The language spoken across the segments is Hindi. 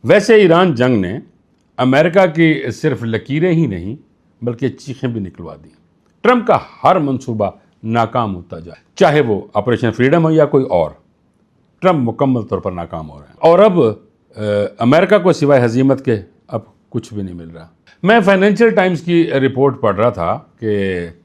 वैसे ईरान जंग ने अमेरिका की सिर्फ लकीरें ही नहीं बल्कि चीखें भी निकलवा दी। ट्रंप का हर मंसूबा नाकाम होता जाए, चाहे वो ऑपरेशन फ्रीडम हो या कोई और। ट्रंप मुकम्मल तौर पर नाकाम हो रहे हैं और अब अमेरिका को सिवाय हजीमत के अब कुछ भी नहीं मिल रहा। मैं फाइनेंशियल टाइम्स की रिपोर्ट पढ़ रहा था कि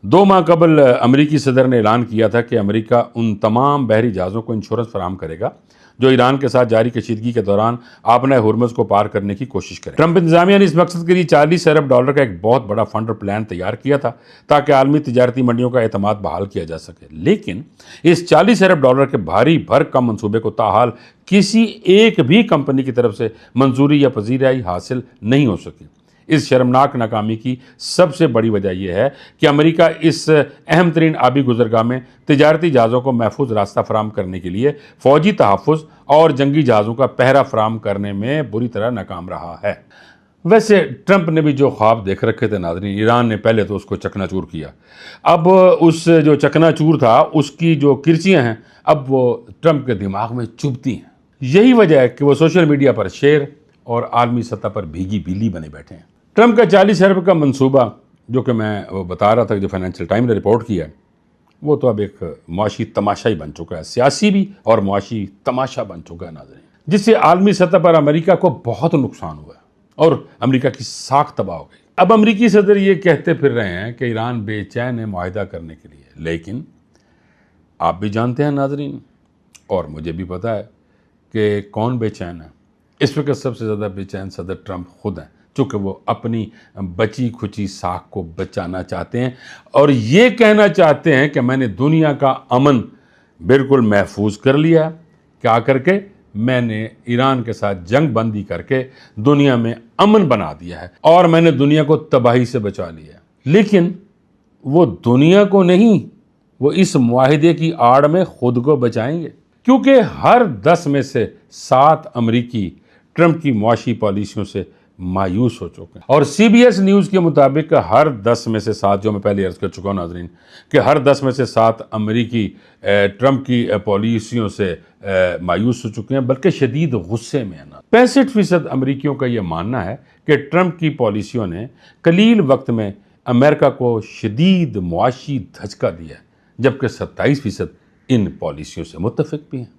2 माह कबल अमेरिकी सदर ने ऐलान किया था कि अमेरिका उन तमाम बहरी जहाज़ों को इंश्योरेंस फराहम करेगा जो ईरान के साथ जारी कशीदगी के दौरान आपने हुर्मुज़ को पार करने की कोशिश करें। ट्रंप इंतजामिया ने इस मकसद के लिए $40 अरब का एक बहुत बड़ा फंड और प्लान तैयार किया था ताकि आलमी तिजारती मंडियों का एतमाद बहाल किया जा सके। लेकिन इस $40 अरब के भारी भरकम मंसूबे को ताहाल किसी एक भी कंपनी की तरफ से मंजूरी या पजीराई हासिल नहीं हो सकी। इस शर्मनाक नाकामी की सबसे बड़ी वजह यह है कि अमेरिका इस अहम तरीन आबी गुजरगाह में तिजारती जहाज़ों को महफूज रास्ता फराहम करने के लिए फौजी तहफ़्फ़ुज़ और जंगी जहाज़ों का पहरा फराहम करने में बुरी तरह नाकाम रहा है। वैसे ट्रंप ने भी जो ख्वाब देख रखे थे नाज़रीन, ईरान ने पहले तो उसको चकनाचूर किया। अब उस जो चकनाचूर था उसकी जो किरचियाँ हैं अब वो ट्रंप के दिमाग में चुभती हैं। यही वजह है कि वो सोशल मीडिया पर शेर और आलमी सतह पर भीगी बिल्ली बने बैठे हैं। ट्रंप का 40 अरब का मंसूबा जो कि मैं वो बता रहा था, जो फाइनेंशियल टाइम ने रिपोर्ट किया है, वो तो अब एक मुआशी तमाशा ही बन चुका है, सियासी भी और मुआशी तमाशा बन चुका है नाज़रीन, जिससे आलमी सतह पर अमेरिका को बहुत नुकसान हुआ है और अमेरिका की साख तबाह हो गई। अब अमेरिकी सदर ये कहते फिर रहे हैं कि ईरान बेचैन है मुआहिदा करने के लिए, लेकिन आप भी जानते हैं नाज़रीन और मुझे भी पता है कि कौन बेचैन है। इस वक्त सबसे ज़्यादा बेचैन सदर ट्रंप खुद हैं, चूँकि वो अपनी बची खुची साख को बचाना चाहते हैं और ये कहना चाहते हैं कि मैंने दुनिया का अमन बिल्कुल महफूज कर लिया। क्या करके? मैंने ईरान के साथ जंग बंदी करके दुनिया में अमन बना दिया है और मैंने दुनिया को तबाही से बचा लिया है। लेकिन वो दुनिया को नहीं, वो इस मुआहिदे की आड़ में खुद को बचाएंगे, क्योंकि हर 10 में से 7 अमरीकी ट्रंप की मुआशी पॉलिसियों से मायूस हो चुके हैं। और CBS न्यूज़ के मुताबिक हर 10 में से 7, जो मैं पहले अर्ज कर चुका हूँ नाजरीन, कि हर 10 में से 7 अमरीकी ट्रंप की पॉलिसियों से मायूस हो चुके हैं, बल्कि शदीद गुस्से में है ना। 65% अमरीकियों का ये मानना है कि ट्रंप की पॉलिसियों ने कलील वक्त में अमेरिका को शदीद मुआशी धचका दिया है, जबकि 27% इन पॉलिसियों से मुत्तफिक भी हैं।